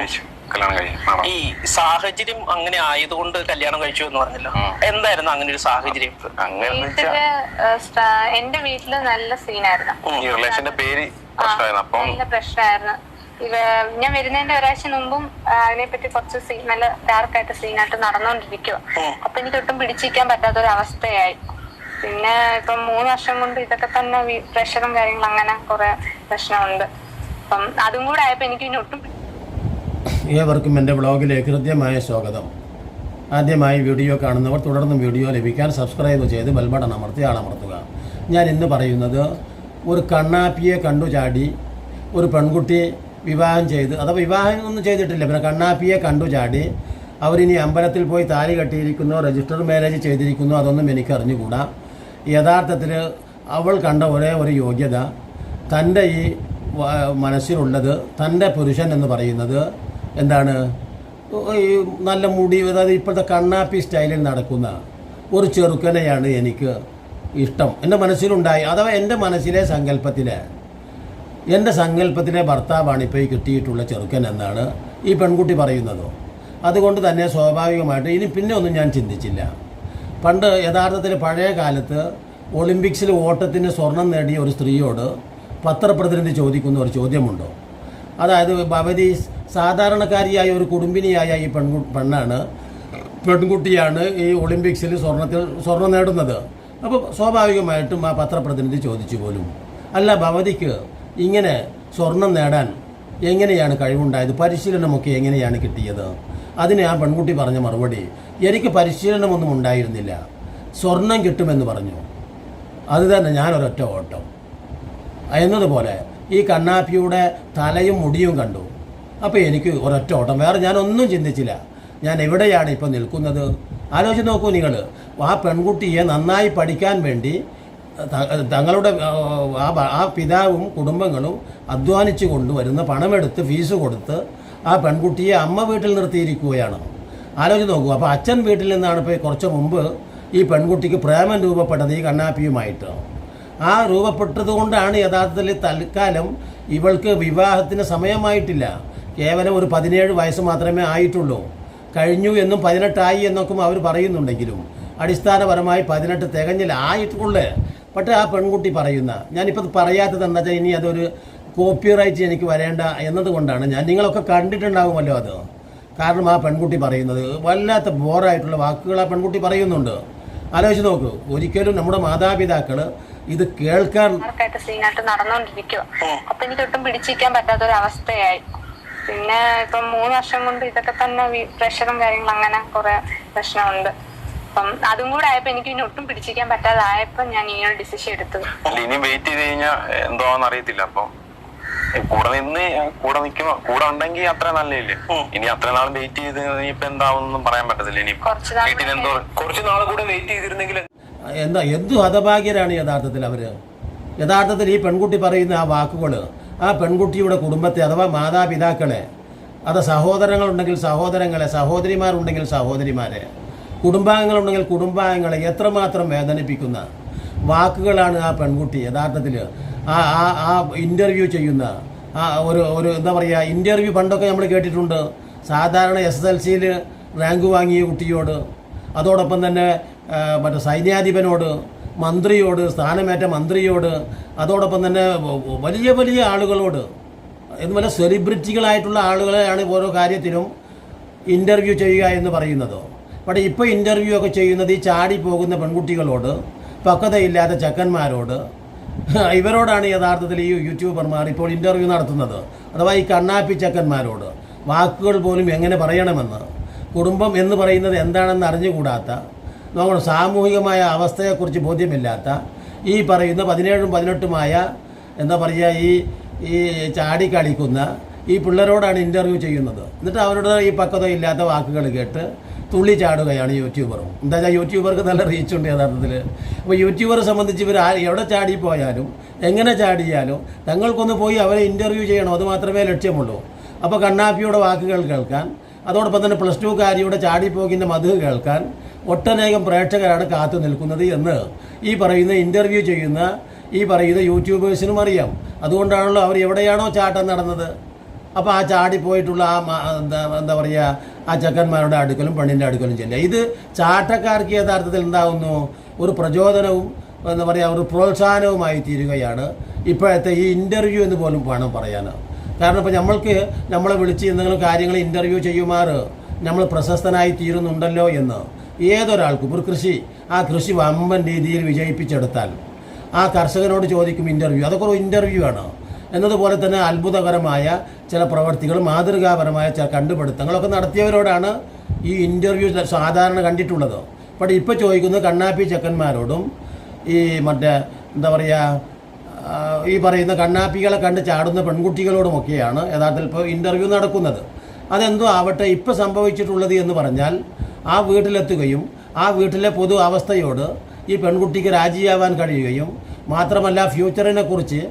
ഈ സാഹചര്യം അങ്ങനെ ആയതുകൊണ്ട് കല്യാണം കഴിച്ചു എന്ന് പറഞ്ഞല്ലോ, എന്തായിരുന്നു അങ്ങനെ ഒരു സാഹചര്യം? എന്റെ വീട്ടില് നല്ല സീനായിരുന്നു, നല്ല പ്രശ്നമായിരുന്നു. ഞാൻ വരുന്നതിന്റെ ഒരാഴ്ച മുമ്പും അതിനെപ്പറ്റി കുറച്ച് നല്ല ഡാർക്കായിട്ട് സീനായിട്ട് നടന്നുകൊണ്ടിരിക്കുക. അപ്പൊ എനിക്ക് ഒട്ടും പിടിച്ചിരിക്കാൻ പറ്റാത്തൊരവസ്ഥയായി. പിന്നെ ഇപ്പം 3 വർഷം കൊണ്ട് ഇതൊക്കെ തന്നെ പ്രഷറും കാര്യങ്ങളും അങ്ങനെ കുറെ പ്രശ്നമുണ്ട്. അപ്പം അതും കൂടെ ആയപ്പോ എനിക്ക് ഇനി ഒട്ടും. ഏവർക്കും എൻ്റെ വ്ളോഗിലേക്ക് ഹൃദ്യമായ സ്വാഗതം. ആദ്യമായി വീഡിയോ കാണുന്നവർ തുടർന്നും വീഡിയോ ലഭിക്കാൻ സബ്സ്ക്രൈബ് ചെയ്ത് ബെൽ ബട്ടൺ അമർത്തി ആളമർത്തുക. ഞാൻ ഇന്ന് പറയുന്നത്, ഒരു കണ്ണാപ്പിയെ കണ്ടു ചാടി ഒരു പെൺകുട്ടി വിവാഹം ചെയ്ത്, അഥവാ വിവാഹം ഒന്നും ചെയ്തിട്ടില്ല, പിന്നെ കണ്ണാപ്പിയെ കണ്ടു ചാടി അവരിനി അമ്പലത്തിൽ പോയി താലി കെട്ടിയിരിക്കുന്നോ രജിസ്റ്റർ മാരേജ് ചെയ്തിരിക്കുന്നോ അതൊന്നും എനിക്ക് അറിഞ്ഞുകൂടാ. യഥാർത്ഥത്തിൽ അവൾ കണ്ട ഒരേ ഒരു യോഗ്യത, തൻ്റെ ഈ മനസ്സിലുള്ളത്, തൻ്റെ പുരുഷൻ എന്ന് പറയുന്നത് എന്താണ്, ഈ നല്ല മുടി, അതായത് ഇപ്പോഴത്തെ കണ്ണാപ്പി സ്റ്റൈലിൽ നടക്കുന്ന ഒരു ചെറുക്കനെയാണ് എനിക്ക് ഇഷ്ടം. എൻ്റെ മനസ്സിലുണ്ടായി, അഥവാ എൻ്റെ മനസ്സിലെ എൻ്റെ സങ്കല്പത്തിലെ ഭർത്താവാണ് ഇപ്പോൾ ഈ കിട്ടിയിട്ടുള്ള ചെറുക്കൻ എന്നാണ് ഈ പെൺകുട്ടി പറയുന്നത്. അതുകൊണ്ട് തന്നെ സ്വാഭാവികമായിട്ട് ഇനി പിന്നെ ഒന്നും ഞാൻ ചിന്തിച്ചില്ല. പണ്ട് യഥാർത്ഥത്തിൽ പഴയ കാലത്ത് ഒളിമ്പിക്സിൽ ഓട്ടത്തിന് സ്വർണം നേടിയ ഒരു സ്ത്രീയോട് പത്രപ്രതിനിധി ചോദിക്കുന്ന ഒരു ചോദ്യമുണ്ടോ, അതായത് ഭവതി സാധാരണക്കാരിയായ ഒരു കുടുംബിനിയായ ഈ പെൺകുട്ടിയാണ് ഈ ഒളിമ്പിക്സിൽ സ്വർണം നേടുന്നത്. അപ്പോൾ സ്വാഭാവികമായിട്ടും ആ പത്രപ്രതിനിധി ചോദിച്ചു പോലും, അല്ല ഭവതിക്ക് ഇങ്ങനെ സ്വർണം നേടാൻ എങ്ങനെയാണ് കഴിവുണ്ടായത്, പരിശീലനമൊക്കെ എങ്ങനെയാണ് കിട്ടിയത്? അതിന് ആ പെൺകുട്ടി പറഞ്ഞ മറുപടി, എനിക്ക് പരിശീലനമൊന്നും ഉണ്ടായിരുന്നില്ല, സ്വർണം കിട്ടുമെന്ന് പറഞ്ഞു, അത് തന്നെ ഞാനൊരൊറ്റ ഓട്ടം എന്നതുപോലെ ഈ കണ്ണാപ്പിയുടെ തലയും മുടിയും കണ്ടു. അപ്പോൾ എനിക്ക് ഒരൊറ്റ ഓട്ടം, വേറെ ഞാനൊന്നും ചിന്തിച്ചില്ല. ഞാൻ എവിടെയാണ് ഇപ്പോൾ നിൽക്കുന്നത് ആലോചിച്ച് നോക്കൂ നിങ്ങൾ. ആ പെൺകുട്ടിയെ നന്നായി പഠിക്കാൻ വേണ്ടി തങ്ങളുടെ ആ പിതാവും കുടുംബങ്ങളും അധ്വാനിച്ചു കൊണ്ടുവരുന്ന പണമെടുത്ത് ഫീസ് കൊടുത്ത് ആ പെൺകുട്ടിയെ അമ്മ വീട്ടിൽ നിർത്തിയിരിക്കുകയാണ്. ആലോചിച്ച് നോക്കൂ. അപ്പോൾ അച്ഛൻ വീട്ടിൽ നിന്നാണ് ഇപ്പോൾ കുറച്ച് മുമ്പ് ഈ പെൺകുട്ടിക്ക് പ്രേമം രൂപപ്പെട്ടത് ഈ കണ്ണാപ്പിയുമായിട്ട്. ആ രൂപപ്പെട്ടത് കൊണ്ടാണ് യഥാർത്ഥത്തിൽ തൽക്കാലം ഇവൾക്ക് വിവാഹത്തിന് സമയമായിട്ടില്ല. കേവലം ഒരു 17 വയസ്സ് മാത്രമേ ആയിട്ടുള്ളൂ. കഴിഞ്ഞു എന്നും 18 എന്നൊക്കെ അവർ പറയുന്നുണ്ടെങ്കിലും അടിസ്ഥാനപരമായി 18 തികഞ്ഞില്ല ആയിട്ടുള്ളേ. പക്ഷേ ആ പെൺകുട്ടി പറയുന്ന, ഞാനിപ്പോൾ പറയാത്തത് എന്താ വെച്ചാൽ ഇനി അതൊരു കോപ്പിറൈറ്റ് എനിക്ക് വരേണ്ട എന്നതുകൊണ്ടാണ്. നിങ്ങളൊക്കെ കണ്ടിട്ടുണ്ടാകുമല്ലോ അത്. കാരണം ആ പെൺകുട്ടി പറയുന്നത് വല്ലാത്ത ബോറായിട്ടുള്ള വാക്കുകൾ ആ പെൺകുട്ടി പറയുന്നുണ്ട്. ആലോചിച്ച് നോക്കൂ. ഒരിക്കലും നമ്മുടെ മാതാപിതാക്കൾ ഇത് കേൾക്കാൻ നടന്നുകൊണ്ടിരിക്കുക. അപ്പൊ എനിക്ക് ഒട്ടും പിടിച്ചിരിക്കാൻ പറ്റാത്തൊരവസ്ഥയായി. പിന്നെ ഇപ്പം 3 വർഷം കൊണ്ട് ഇതൊക്കെ തന്നെ പ്രഷറും കാര്യങ്ങളും അങ്ങനെ കുറെ പ്രശ്നമുണ്ട്. അപ്പം അതും കൂടെ ആയപ്പോ എനിക്ക് ഇനി ഒട്ടും പിടിച്ചിരിക്കാൻ പറ്റാതായപ്പോ ഞാൻ ഇങ്ങനെ ഡിസിഷൻ എടുത്തത്. ഇനി വെയിറ്റ് ചെയ്ത് കഴിഞ്ഞാൽ എന്തോന്ന് അറിയത്തില്ല. അപ്പം കൂടെ ഉണ്ടെങ്കിൽ അത്ര നല്ലല്ലേ. ഇനി അത്ര നാൾ വെയിറ്റ് ചെയ്ത് ഇപ്പൊ എന്താവുന്നൊന്നും പറയാൻ പറ്റത്തില്ല. ഇനി കുറച്ച് നാൾ കൂടെ വെയിറ്റ് ചെയ്തിരുന്നെങ്കിൽ എന്തു ഹതഭാഗ്യരാണ് യഥാർത്ഥത്തിൽ ഈ പെൺകുട്ടി പറയുന്ന ആ വാക്കുകൾ ആ പെൺകുട്ടിയുടെ കുടുംബത്തെ, അഥവാ മാതാപിതാക്കളെ, അത് സഹോദരങ്ങളുണ്ടെങ്കിൽ സഹോദരങ്ങളെ, സഹോദരിമാരുണ്ടെങ്കിൽ സഹോദരിമാരെ, കുടുംബാംഗങ്ങളുണ്ടെങ്കിൽ കുടുംബാംഗങ്ങളെ എത്രമാത്രം വേദനിപ്പിക്കുന്ന വാക്കുകളാണ് ആ പെൺകുട്ടി യഥാർത്ഥത്തിൽ ആ ഇൻ്റർവ്യൂ ചെയ്യുന്ന ഒരു എന്താ പറയുക, ഇൻ്റർവ്യൂ പണ്ടൊക്കെ നമ്മൾ കേട്ടിട്ടുണ്ട്. സാധാരണ SSLCയിൽ റാങ്ക് വാങ്ങിയ കുട്ടിയോട്, അതോടൊപ്പം തന്നെ മറ്റേ സൈന്യാധിപനോട്, മന്ത്രിയോട്, സ്ഥാനമേറ്റ മന്ത്രിയോട്, അതോടൊപ്പം തന്നെ വലിയ വലിയ ആളുകളോട്, എന്നുപോലെ സെലിബ്രിറ്റികളായിട്ടുള്ള ആളുകളെയാണ് ഓരോ കാര്യത്തിലും ഇൻ്റർവ്യൂ ചെയ്യുക എന്ന് പറയുന്നത്. പക്ഷേ ഇപ്പോൾ ഇൻ്റർവ്യൂ ഒക്കെ ചെയ്യുന്നത് ഈ ചാടി പോകുന്ന പെൺകുട്ടികളോട്, പക്വതയില്ലാത്ത ചെക്കന്മാരോട്, ഇവരോടാണ് യഥാർത്ഥത്തിൽ ഈ യൂട്യൂബർമാർ ഇപ്പോൾ ഇൻ്റർവ്യൂ നടത്തുന്നത്. അഥവാ ഈ കണ്ണാപ്പി ചെക്കന്മാരോട് വാക്കുകൾ പോലും എങ്ങനെ പറയണമെന്ന്, കുടുംബം എന്ന് പറയുന്നത് എന്താണെന്ന് അറിഞ്ഞുകൂടാത്ത, നമ്മുടെ സാമൂഹികമായ അവസ്ഥയെക്കുറിച്ച് ബോധ്യമില്ലാത്ത ഈ പറയുന്ന 17ഉം 18ഉമായ എന്താ പറയുക ഈ ചാടിക്കളിക്കുന്ന ഈ പിള്ളേരോടാണ് ഇൻ്റർവ്യൂ ചെയ്യുന്നത്. എന്നിട്ട് അവരുടെ ഈ പക്വതയില്ലാത്ത വാക്കുകൾ കേട്ട് തുള്ളി ചാടുകയാണ് യൂട്യൂബറും. എന്താ വെച്ചാൽ യൂട്യൂബർക്ക് നല്ല റീച്ചുണ്ട് യഥാർത്ഥത്തിൽ. അപ്പോൾ യൂട്യൂബറെ സംബന്ധിച്ച് ഇവർ എവിടെ ചാടിപ്പോയാലും എങ്ങനെ ചാടിയാലും തങ്ങൾക്കൊന്ന് പോയി അവരെ ഇൻ്റർവ്യൂ ചെയ്യണം, അതുമാത്രമേ ലക്ഷ്യമുള്ളൂ. അപ്പോൾ കണ്ണാപ്പിയുടെ വാക്കുകൾ കേൾക്കാൻ, അതോടൊപ്പം തന്നെ +2കാരിയുടെ ചാടിപ്പോകിൻ്റെ മധു കേൾക്കാൻ ഒട്ടനേകം പ്രേക്ഷകരാണ് കാത്തു നിൽക്കുന്നത് എന്ന് ഈ പറയുന്ന ഇൻ്റർവ്യൂ ചെയ്യുന്ന ഈ പറയുന്ന യൂട്യൂബേഴ്സിനും അറിയാം. അതുകൊണ്ടാണല്ലോ അവർ എവിടെയാണോ ചാട്ടം നടന്നത് അപ്പോൾ ആ ചാടിപ്പോയിട്ടുള്ള എന്താ പറയുക ആ ചെക്കന്മാരുടെ അടുക്കലും പെണ്ണിൻ്റെ അടുക്കലും ചെല്ലുക. ഇത് ചാട്ടക്കാർക്ക് യഥാർത്ഥത്തിൽ എന്താകുന്നു, ഒരു പ്രചോദനവും എന്താ പറയുക ഒരു പ്രോത്സാഹനവുമായി തീരുകയാണ് ഇപ്പോഴത്തെ ഈ ഇൻ്റർവ്യൂ എന്ന് പോലും വേണം പറയാൻ. കാരണം ഇപ്പോൾ നമ്മളെ വിളിച്ച് എന്തെങ്കിലും കാര്യങ്ങൾ ഇൻ്റർവ്യൂ ചെയ്യുമാറ് നമ്മൾ പ്രശസ്തനായി തീരുന്നുണ്ടല്ലോ എന്ന് ഏതൊരാൾക്കും ഒരു ആ കൃഷി വമ്പൻ രീതിയിൽ വിജയിപ്പിച്ചെടുത്താൽ ആ കർഷകനോട് ചോദിക്കും ഇൻ്റർവ്യൂ, അതൊക്കെ ഒരു ഇൻ്റർവ്യൂ ആണ്. എന്നതുപോലെ തന്നെ അത്ഭുതകരമായ ചില പ്രവർത്തികൾ, മാതൃകാപരമായ ചില കണ്ടുപിടുത്തങ്ങളൊക്കെ നടത്തിയവരോടാണ് ഈ ഇൻ്റർവ്യൂ സാധാരണ കണ്ടിട്ടുള്ളത്. പക്ഷേ ഇപ്പോൾ ചോദിക്കുന്നത് കണ്ണാപ്പി ചെക്കന്മാരോടും ഈ മറ്റേ എന്താ പറയുക ഈ പറയുന്ന കണ്ണാപ്പികളെ കണ്ട് ചാടുന്ന പെൺകുട്ടികളോടുമൊക്കെയാണ് യഥാർത്ഥത്തിൽ ഇപ്പോൾ ഇൻ്റർവ്യൂ നടക്കുന്നത്. അതെന്തോ ആവട്ടെ, ഇപ്പോൾ സംഭവിച്ചിട്ടുള്ളത് എന്ന് പറഞ്ഞാൽ ആ വീട്ടിലെത്തുകയും ആ വീട്ടിലെ പൊതു അവസ്ഥയോട് ഈ പെൺകുട്ടിക്ക് രാജിയാവാൻ കഴിയുകയും മാത്രമല്ല ഫ്യൂച്ചറിനെ കുറിച്ച്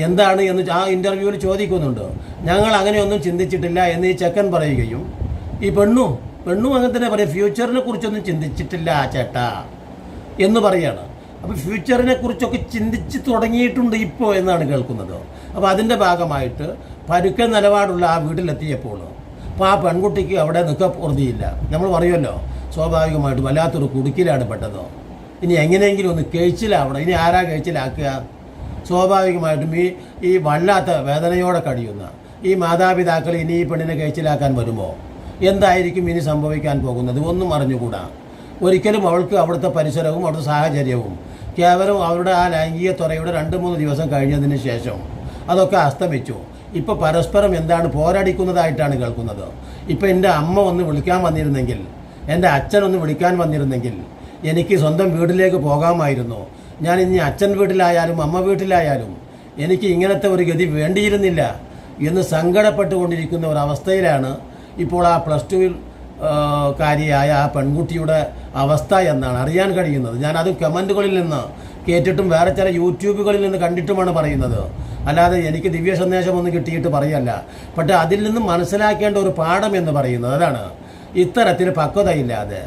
എന്താണ് എന്ന് ആ ഇൻ്റർവ്യൂവിൽ ചോദിക്കുന്നുണ്ട്. ഞങ്ങൾ അങ്ങനെയൊന്നും ചിന്തിച്ചിട്ടില്ല എന്ന് ഈ ചെക്കൻ പറയുകയും ഈ പെണ്ണും അങ്ങനെ തന്നെ പറയും, ഫ്യൂച്ചറിനെ കുറിച്ചൊന്നും ചിന്തിച്ചിട്ടില്ല ചേട്ടാ എന്ന് പറയുകയാണ്. അപ്പോൾ ഫ്യൂച്ചറിനെ കുറിച്ചൊക്കെ ചിന്തിച്ച് തുടങ്ങിയിട്ടുണ്ട് ഇപ്പോൾ എന്നാണ് കേൾക്കുന്നത്. അപ്പോൾ അതിൻ്റെ ഭാഗമായിട്ട് പരുക്കൻ നിലപാടുള്ള ആ വീട്ടിലെത്തിയപ്പോൾ അപ്പോൾ ആ പെൺകുട്ടിക്ക് അവിടെ നിൽക്കപ്പുറതിയില്ല. നമ്മൾ പറയുമല്ലോ സ്വാഭാവികമായിട്ടും വല്ലാത്തൊരു കുടുക്കിലാണ് പെട്ടത്. ഇനി എങ്ങനെയെങ്കിലും ഒന്ന് കഴിച്ചിലാവണം. ഇനി ആരാ കഴിച്ചിലാക്കുക? സ്വാഭാവികമായിട്ടും ഈ വല്ലാത്ത വേദനയോടെ കഴിയുന്ന ഈ മാതാപിതാക്കൾ ഇനി ഈ പെണ്ണിനെ കഴിച്ചിലാക്കാൻ വരുമോ? എന്തായിരിക്കും ഇനി സംഭവിക്കാൻ പോകുന്നത്? ഒന്നും അറിഞ്ഞുകൂടാ. ഒരിക്കലും അവൾക്ക് അവിടുത്തെ പരിസരവും അവിടുത്തെ സാഹചര്യവും കേവലം അവരുടെ ആ ലൈംഗിക ത്വരയുടെ 2-3 ദിവസം കഴിഞ്ഞതിന് ശേഷം അതൊക്കെ അസ്തമിച്ചു. ഇപ്പോൾ പരസ്പരം എന്താണ് പോരടിക്കുന്നതായിട്ടാണ് കേൾക്കുന്നത്. ഇപ്പോൾ എൻ്റെ അമ്മ ഒന്ന് വിളിക്കാൻ വന്നിരുന്നെങ്കിൽ, എൻ്റെ അച്ഛൻ ഒന്ന് വിളിക്കാൻ വന്നിരുന്നെങ്കിൽ എനിക്ക് സ്വന്തം വീട്ടിലേക്ക് പോകാമായിരുന്നു. ഞാൻ ഇനി അച്ഛൻ വീട്ടിലായാലും അമ്മ വീട്ടിലായാലും എനിക്ക് ഇങ്ങനത്തെ ഒരു ഗതി വേണ്ടിയിരുന്നില്ല എന്ന് സങ്കടപ്പെട്ടുകൊണ്ടിരിക്കുന്ന ഒരവസ്ഥയിലാണ് ഇപ്പോൾ ആ +2 കാരിയായ ആ പെൺകുട്ടിയുടെ അവസ്ഥ എന്നാണ് അറിയാൻ കഴിയുന്നത്. ഞാനത് കമൻറ്റുകളിൽ നിന്ന് കേട്ടിട്ടും വേറെ ചില യൂട്യൂബുകളിൽ നിന്ന് കണ്ടിട്ടുമാണ് പറയുന്നത്. അല്ലാതെ എനിക്ക് ദിവ്യ സന്ദേശമൊന്നും കിട്ടിയിട്ട് പറയല്ല. പക്ഷേ അതിൽ നിന്ന് മനസ്സിലാക്കേണ്ട ഒരു പാഠം എന്ന് പറയുന്നത് അതാണ്. ഇത്തരത്തിൽ പക്വതയില്ലാതെ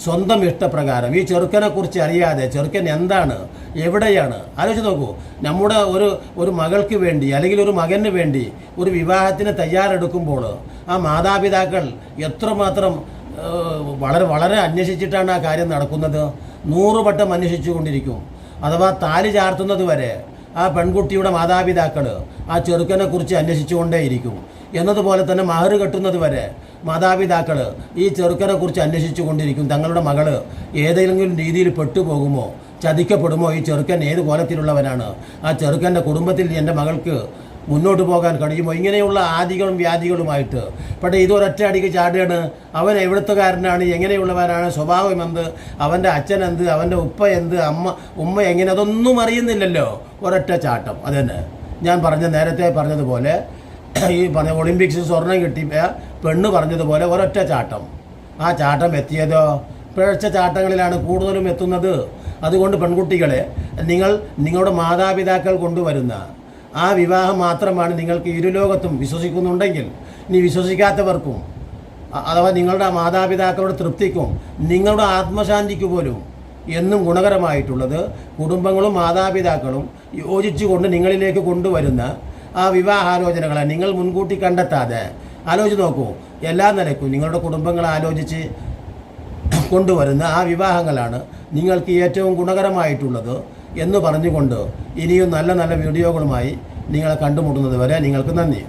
സ്വന്തം ഇഷ്ടപ്രകാരം ഈ ചെറുക്കനെക്കുറിച്ച് അറിയാതെ ചെറുക്കൻ എന്താണ്, എവിടെയാണ് ആലോചിച്ച് നോക്കൂ. നമ്മുടെ ഒരു മകൾക്ക് വേണ്ടി അല്ലെങ്കിൽ ഒരു മകന് വേണ്ടി ഒരു വിവാഹത്തിന് തയ്യാറെടുക്കുമ്പോൾ ആ മാതാപിതാക്കൾ എത്രമാത്രം വളരെ വളരെ അന്വേഷിച്ചിട്ടാണ് ആ കാര്യം നടക്കുന്നത്. 100 വട്ടം അന്വേഷിച്ചു കൊണ്ടിരിക്കും. അഥവാ താലി ചാർത്തുന്നത് വരെ ആ പെൺകുട്ടിയുടെ മാതാപിതാക്കൾ ആ ചെറുക്കനെക്കുറിച്ച് അന്വേഷിച്ചുകൊണ്ടേയിരിക്കും. എന്നതുപോലെ തന്നെ മഹർ കെട്ടുന്നത് വരെ മാതാപിതാക്കൾ ഈ ചെറുക്കനെക്കുറിച്ച് അന്വേഷിച്ചു കൊണ്ടിരിക്കും. തങ്ങളുടെ മകൾ ഏതെങ്കിലും രീതിയിൽ പെട്ടുപോകുമോ, ചതിക്കപ്പെടുമോ, ഈ ചെറുക്കൻ ഏത് കോലത്തിലുള്ളവനാണ്, ആ ചെറുക്കൻ്റെ കുടുംബത്തിൽ എൻ്റെ മകൾക്ക് മുന്നോട്ട് പോകാൻ കഴിയുമോ, ഇങ്ങനെയുള്ള ആദികളും വ്യാധികളുമായിട്ട്. പക്ഷേ ഇതൊരൊറ്റ അടിക്ക് ചാടുകയാണ്. അവൻ എവിടുത്തുകാരനാണ്, എങ്ങനെയുള്ളവനാണ്, സ്വഭാവം എന്ത്, അവൻ്റെ അച്ഛൻ എന്ത്, അവൻ്റെ ഉപ്പ എന്ത്, ഉമ്മ എങ്ങനെ, അതൊന്നും അറിയുന്നില്ലല്ലോ. ഒരൊറ്റ ചാട്ടം. അതുതന്നെ ഞാൻ നേരത്തെ പറഞ്ഞതുപോലെ ഈ പറഞ്ഞ ഒളിമ്പിക്സിൽ സ്വർണം കിട്ടിയ പെണ്ണ് പറഞ്ഞതുപോലെ ഒരൊറ്റ ചാട്ടം. ആ ചാട്ടം എത്തിയതോ പിഴച്ച ചാട്ടങ്ങളിലാണ് കൂടുതലും എത്തുന്നത്. അതുകൊണ്ട് പെൺകുട്ടികളെ, നിങ്ങളുടെ മാതാപിതാക്കൾ കൊണ്ടുവരുന്ന ആ വിവാഹം മാത്രമാണ് നിങ്ങൾക്ക് ഇരുലോകത്തും വിശ്വസിക്കുന്നുണ്ടെങ്കിൽ, ഇനി വിശ്വസിക്കാത്തവർക്കും അഥവാ നിങ്ങളുടെ മാതാപിതാക്കളുടെ തൃപ്തിക്കും നിങ്ങളുടെ ആത്മശാന്തിക്ക് പോലും എന്നും ഗുണകരമായിട്ടുള്ളത് കുടുംബങ്ങളും മാതാപിതാക്കളും യോജിച്ചുകൊണ്ട് നിങ്ങളിലേക്ക് കൊണ്ടുവരുന്ന ആ വിവാഹാലോചനകളെ നിങ്ങൾ മുൻകൂട്ടി കണ്ടെത്താതെ ആലോചിച്ച് നോക്കൂ. എല്ലാ നിലയ്ക്കും നിങ്ങളുടെ കുടുംബങ്ങളെ ആലോചിച്ച് കൊണ്ടുവരുന്ന ആ വിവാഹങ്ങളാണ് നിങ്ങൾക്ക് ഏറ്റവും ഗുണകരമായിട്ടുള്ളത് എന്ന് പറഞ്ഞുകൊണ്ട് ഇനിയും നല്ല നല്ല വീഡിയോകളുമായി നിങ്ങളെ കണ്ടുമുട്ടുന്നത് വരെ നിങ്ങൾക്ക് നന്ദി.